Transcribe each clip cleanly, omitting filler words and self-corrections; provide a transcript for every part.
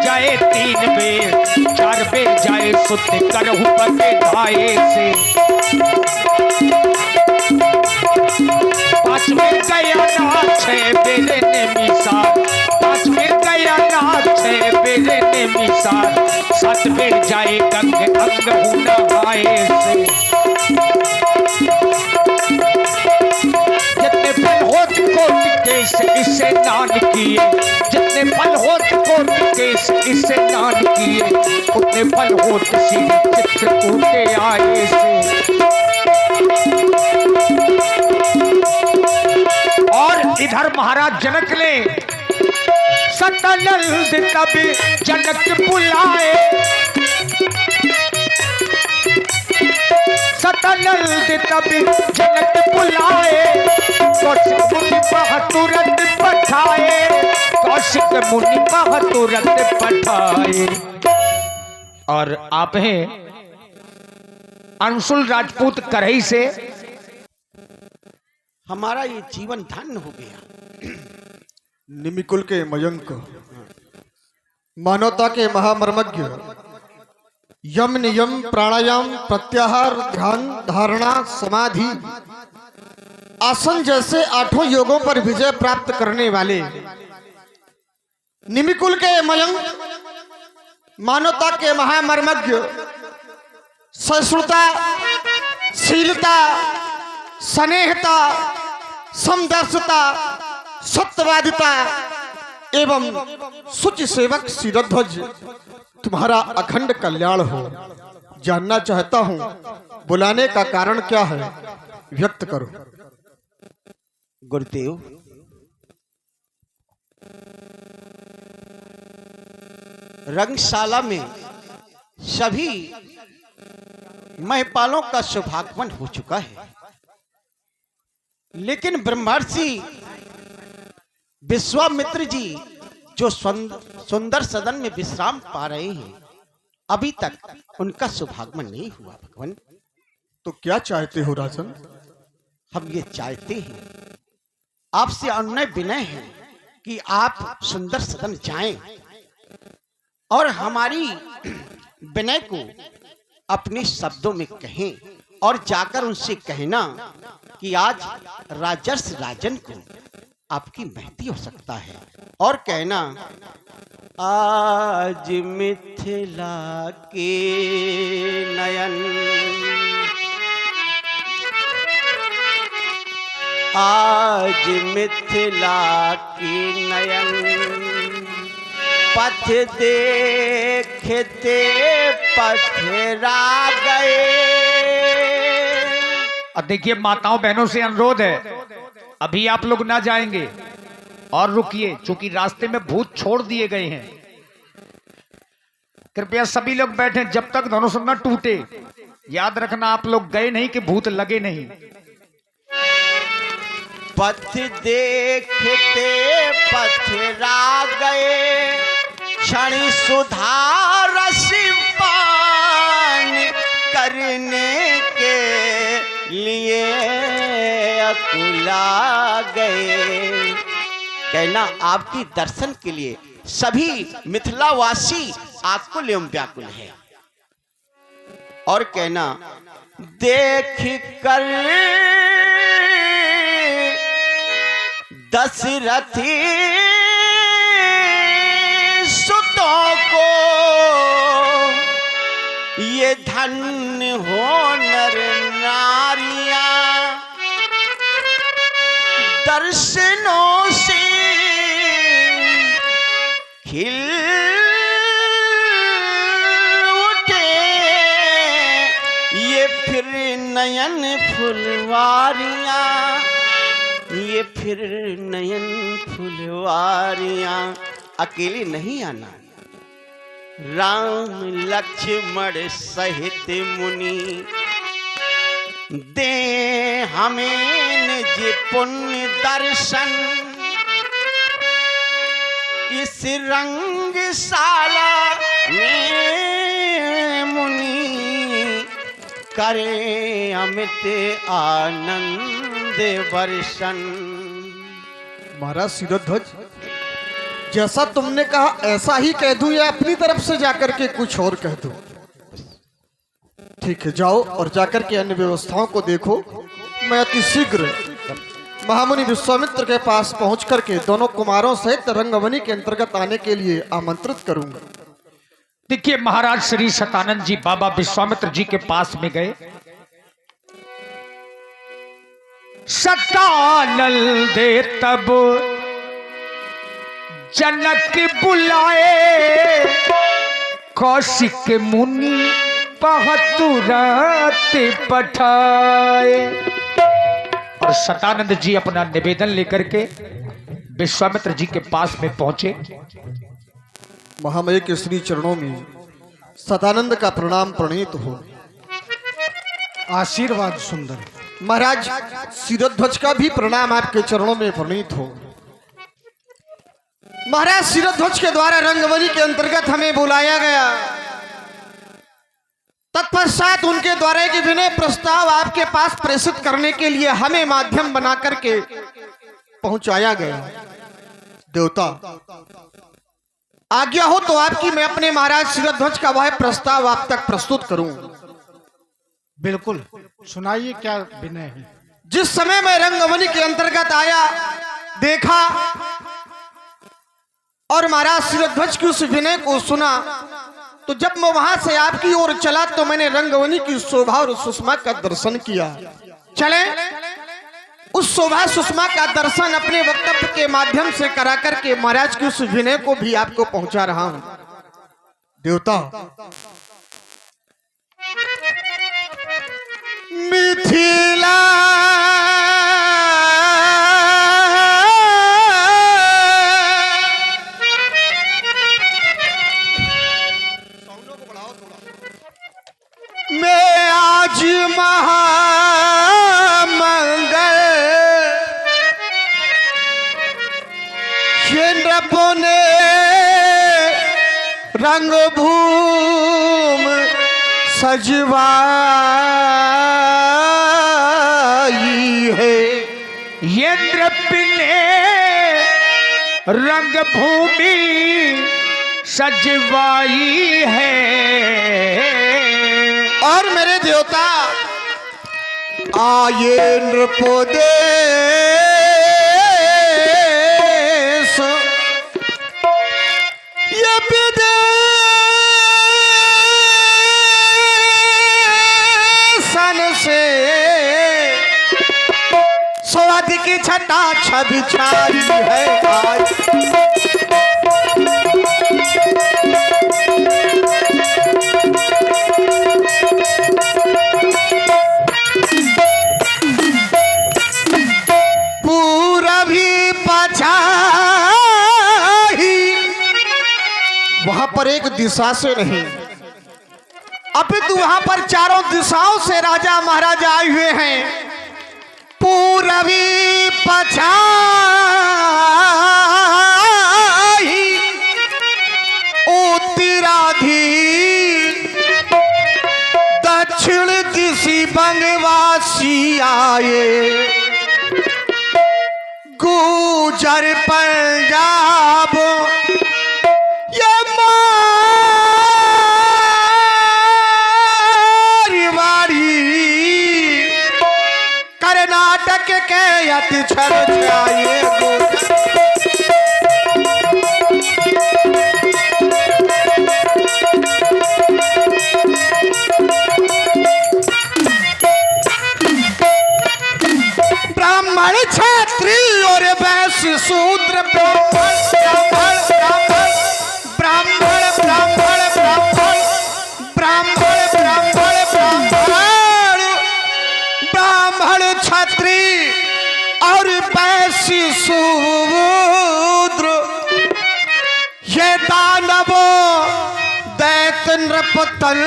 जाए 3 बेर, 4 बेर जाए सुत करहु पके धाये से। 5 बेर गया ना 6 बेर निमिषार, 5 बेर गया ना 6 बेर निमिषार, 7 बेर जाए गंग अंग हूँ नहाए से। जितने फल होत कोटि केस इससे नान किए, जितने फल होत कोटि केस इससे नान किए, उतने फल होत श्री चित्रकूटे आए से। और इधर महाराज जनक ने सतनंद तब जनक बुलाए, सतनंद तब जनक बुलाए, कौशिक मुनि पह तुरंत पठाए, कौशिक मुनि पह तुरंत पठाए। और आप हैं अंशुल राजपूत करही से, हमारा ये जीवन धन्य हो गया। निमिकुल के मयंक, मानवता के महामर्मज्ञ, यम नियम प्राणायाम प्रत्याहार ध्यान धारणा समाधि आसन जैसे 8 योगों पर विजय प्राप्त करने वाले निमिकुल के मयंक, मानवता के महामर्मज्ञ, सहिष्णुता, शीलता, स्नेहता, समदर्शिता, सत्यवादिता एवं शुचि सेवक शिरोध्वज, तुम्हारा अखंड कल्याण हो। जानना चाहता हूं बुलाने का कारण क्या है, व्यक्त करो। गुरुदेव, रंगशाला में सभी महिपालों का सौभागमन हो चुका है, लेकिन ब्रह्मर्षि विश्वामित्र जी जो सुंदर सदन में विश्राम पा रहे हैं, अभी तक उनका सौभागमन नहीं हुआ। भगवान, तो क्या चाहते हो राजन? हम ये चाहते हैं, आपसे अनुनय विनय है कि आप सुंदर सदन जाएं और हमारी विनय को अपने शब्दों में कहें, और जाकर उनसे कहना कि आज राजर्षि राजन को आपकी महती हो सकता है, और कहना आज मिथिला के नयन, आज मिथिला के नयन, पथ देखते पथरा गए। अब देखिए माताओं बहनों से अनुरोध है, अभी आप लोग ना जाएंगे और रुकिए, क्योंकि रास्ते में भूत छोड़ दिए गए हैं। कृपया सभी लोग बैठे जब तक धनुष न टूटे। याद रखना, आप लोग गए नहीं कि भूत लगे नहीं। पथ देखते पथरा गए, क्षण सुधारस पान करने के लिए अकुला गए। कहना आपकी दर्शन के लिए सभी मिथिलावासी आकुल एवं व्याकुल है, और कहना देख कर दशरथी सुतों को ये धन्य हो नर नारियां, दर्शनों से खिल उठे ये फिर नयन फुलवारियां, ये फिर नयन फुलवारियां। अकेले नहीं आना, राम लक्ष्मण सहित मुनि दे हमें निज पुण्य दर्शन, इस रंगशाला में मुनि करे अमित आनंद वर्षन। महाराज शिरोध्वज, जैसा तुमने कहा ऐसा ही कह दूं या अपनी तरफ से जाकर के कुछ और कह दूं? ठीक है, जाओ और जाकर के अन्य व्यवस्थाओं को देखो। मैं अति शीघ्र महामुनि विश्वामित्र के पास पहुंच करके दोनों कुमारों सहित रंगवनी के अंतर्गत आने के लिए आमंत्रित करूंगा। देखिए महाराज श्री शतानंद जी बाबा विश्वामित्र जी के पास में गए। शतानंद तब जनक बुलाए, कौशिक मुनि तुरंत पठाए। और शतानंद जी अपना निवेदन लेकर के विश्वामित्र जी के पास में पहुंचे। महामय के श्री चरणों में शतानंद का प्रणाम प्रणीत हो। आशीर्वाद सुंदर। महाराज शिरोध्वज का भी प्रणाम आपके चरणों में प्रणीत हो। महाराज शिरोध्वज के द्वारा रंगवनी के अंतर्गत हमें बुलाया गया। तत्पश्चात उनके द्वारा एक विनय प्रस्ताव आपके पास प्रेषित करने के लिए हमें माध्यम बना करके पहुंचाया गया। देवता आज्ञा हो तो आपकी मैं अपने महाराज शिरोध्वज का वह प्रस्ताव आप तक प्रस्तुत करूं। बिल्कुल, सुनाइए क्या विनय है। जिस समय मैं रंगवनी के अंतर्गत आया, देखा और महाराज शिरोध्वज की उस विनय को सुना, तो जब मैं वहां से आपकी ओर चला तो मैंने रंगवनी की शोभा और सुषमा का दर्शन किया। चले उस शोभा सुषमा का दर्शन अपने वक्तव्य के माध्यम से करा करके महाराज की उस विनय को भी आपको पहुंचा रहा हूं। देवता मिथिला में आज महामंगल नृपों ने रंग भूम सजवाई है। ये नृप ने रंग भूमि सजवाई है। और मेरे देवता आये नृपोदेश ये विदेशन से स्वाद की छटा छवि छाई है आज। वहां पर एक दिशा से नहीं, अपितु वहां पर चारों दिशाओं से राजा महाराजा आए हुए हैं। पूर्वी पछाई उत्तराधी दक्षिण दिशि बंगवासी आए। गुजर पंजाब ये मारवाड़ी कर्नाटक के अति छर जाए। ब्राह्मण क्षत्रिय और वैश्य शूद्र ब्राह्मण ब्राह्मण ब्राह्मण ब्राह्मण ब्राह्मण ब्राह्मण ब्राह्मण ब्राह्मण क्षत्रिय और वैश्य शूद्र ये दानवो दैत्य नृपतन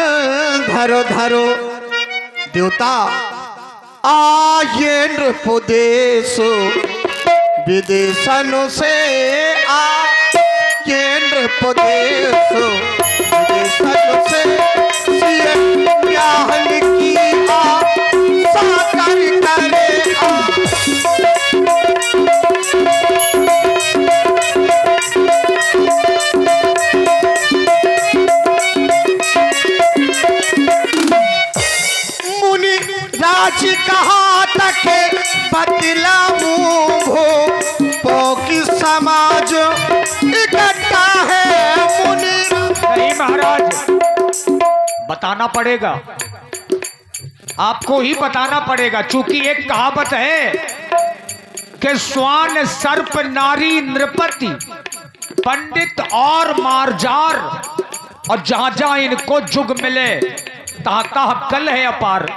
धरो धरो। देवता आये नृपोदेश विदेशनों से आये नृपोदेश विदेशनों से ब्याहन की साकार करे राज कहाँ तक बतलाऊं भूपों की समाज इकट्ठा है मुनि। नहीं महाराज, बताना पड़ेगा, आपको ही बताना पड़ेगा, चूंकि एक कहावत है कि स्वान सर्प नारी नृपति पंडित और मारजार, और जहां जहां इनको जुग मिले तहां तहां कल है अपार।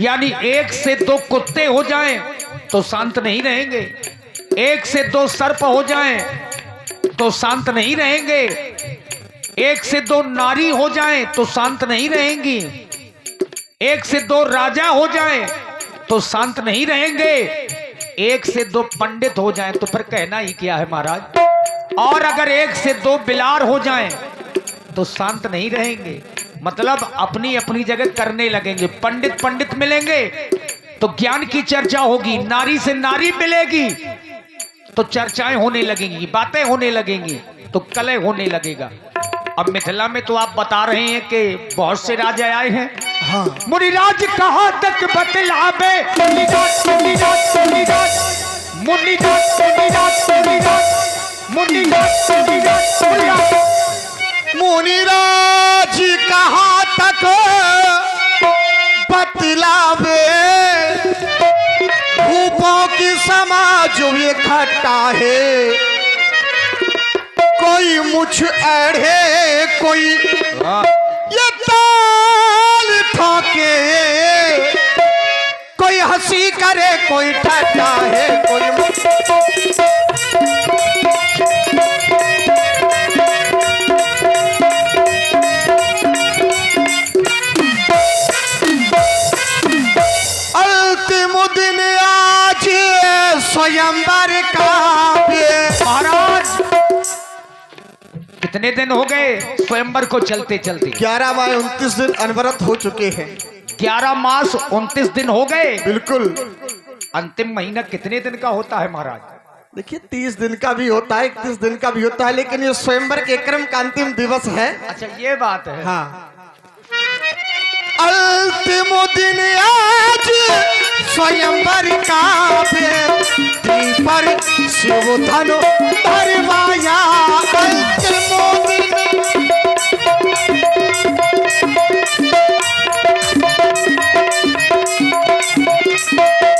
यानी एक से दो कुत्ते हो जाएं तो शांत नहीं रहेंगे, एक से दो सर्प हो जाएं तो शांत नहीं रहेंगे, एक से दो नारी हो जाएं तो शांत नहीं रहेंगी, एक से दो राजा हो जाएं तो शांत नहीं रहेंगे, एक से दो पंडित हो जाएं तो फिर कहना ही क्या है महाराज। और अगर एक से दो बिलार हो जाएं तो शांत नहीं रहेंगे, मतलब अपनी अपनी जगह करने लगेंगे। पंडित पंडित मिलेंगे तो ज्ञान की चर्चा होगी, नारी से नारी मिलेगी तो चर्चाएं होने लगेंगी, बातें होने लगेंगी, तो कलह होने लगेगा। अब मिथिला में तो आप बता रहे हैं कि बहुत से राजा आए हैं। हाँ। मुनिराज कहाँ तक बतलावे, मुनिराज मुनिराज मुनिराज मुनिराज मुनिराज मुनिराज मुनिराज मुनिराज मुनिराज। मुनिराज कहाँ तक बतलावे भूपों की समाज इकट्ठा है, कोई मुझ अड़े कोई ये ताल ठोके, कोई हंसी करे कोई ठट्टा है, कोई अंतिम दिन आज स्वयंवर का। महाराज कितने दिन हो गए स्वयंवर को चलते चलते? 11 माह 29 दिन अनवरत हो चुके हैं। 11 मास 29 दिन हो गए। बिल्कुल। अंतिम महीना कितने दिन का होता है महाराज? देखिए 30 दिन का भी होता है, 31 दिन का भी होता है, लेकिन ये स्वयंवर के क्रम का अंतिम दिवस है। अच्छा ये बात है। हाँ। अंतिम दिन आज स्वयंवर का पर शिव धनु धरवाया।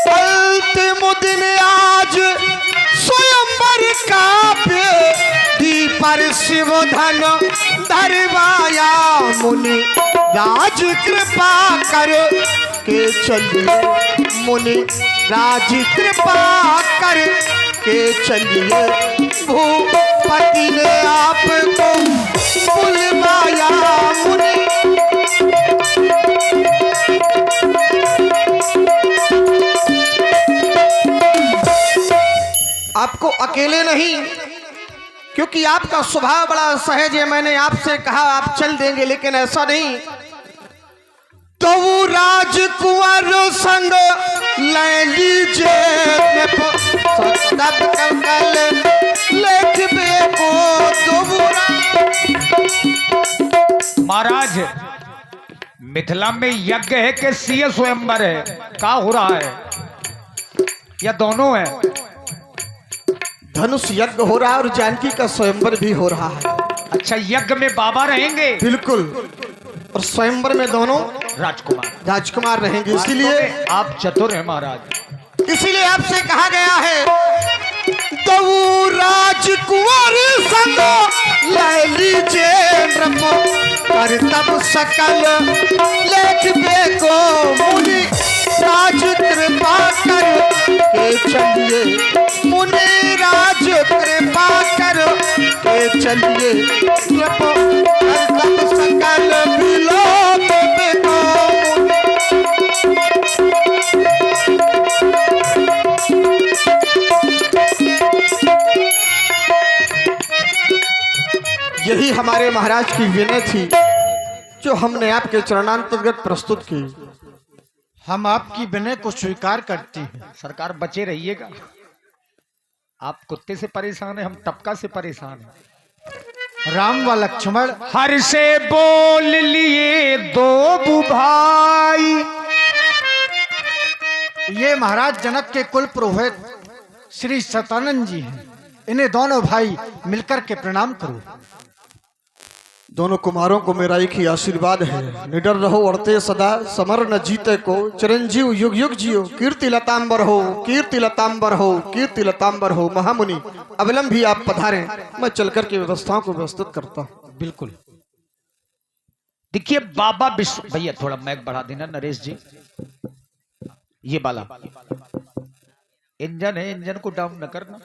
अंतिम दिन आज स्वयंवर का पर शिव धन धरवाया। मुनि राज कृपा कर के चलिए, मुनि राज कृपा कर के चलिए, भूपति ने आपको बुलवाया। मुनि आपको अकेले नहीं, क्योंकि आपका स्वभाव बड़ा सहज है, मैंने आपसे कहा आप चल देंगे, लेकिन ऐसा नहीं। तो वो राजकुंवर संग ले लीजिए, महाराज मिथिला में यज्ञ है कि सीय स्वयंवर है? क्या हो रहा है? या दोनों है? धनुष यज्ञ हो रहा है और जानकी का स्वयंवर भी हो रहा है। अच्छा यज्ञ में बाबा रहेंगे? बिल्कुल। और स्वयंवर में दोनों राजकुमार रहेंगे। इसीलिए आप चतुर हैं महाराज। इसीलिए आपसे कहा गया है तो वो राजकुमार संग ले लीजिए, पर तब सकल लेखबे को। मुनि राज कृपा कर के चलिए, मुनि राज कृपा कर के चलिए, तब सकल विलोप को। यही हमारे महाराज की विनय थी जो हमने आपके चरणांतर्गत प्रस्तुत की। हम आपकी विनय को स्वीकार करते हैं। सरकार बचे रहिएगा, आप कुत्ते से परेशान हैं, हम टपका से परेशान हैं। राम व लक्ष्मण हर से बोल लिए दो भाई, ये महाराज जनक के कुल पुरोहित श्री सतानंद जी हैं। इन्हें दोनों भाई मिलकर के प्रणाम करो। दोनों कुमारों को मेरा एक ही आशीर्वाद है, निडर रहो अड़ते सदा, समर न जीते को, चिरंजीव युग युग जियो, कीर्ति लतांबर हो, कीर्ति लतांबर हो, कीर्ति लतांबर हो। महामुनि अविलंब भी आप पधारें, मैं चलकर के व्यवस्थाओं को व्यवस्थित करता हूं। बिल्कुल। देखिए बाबा विश्व, भैया थोड़ा मैक बढ़ा देना नरेश जी। ये बाला इंजन है, इंजन को डाउन न करना।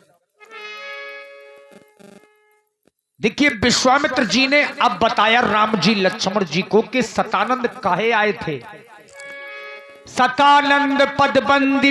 देखिए विश्वामित्र जी ने अब बताया राम जी लक्ष्मण जी को कि सतानंद काहे आए थे। सतानंद पदबंदी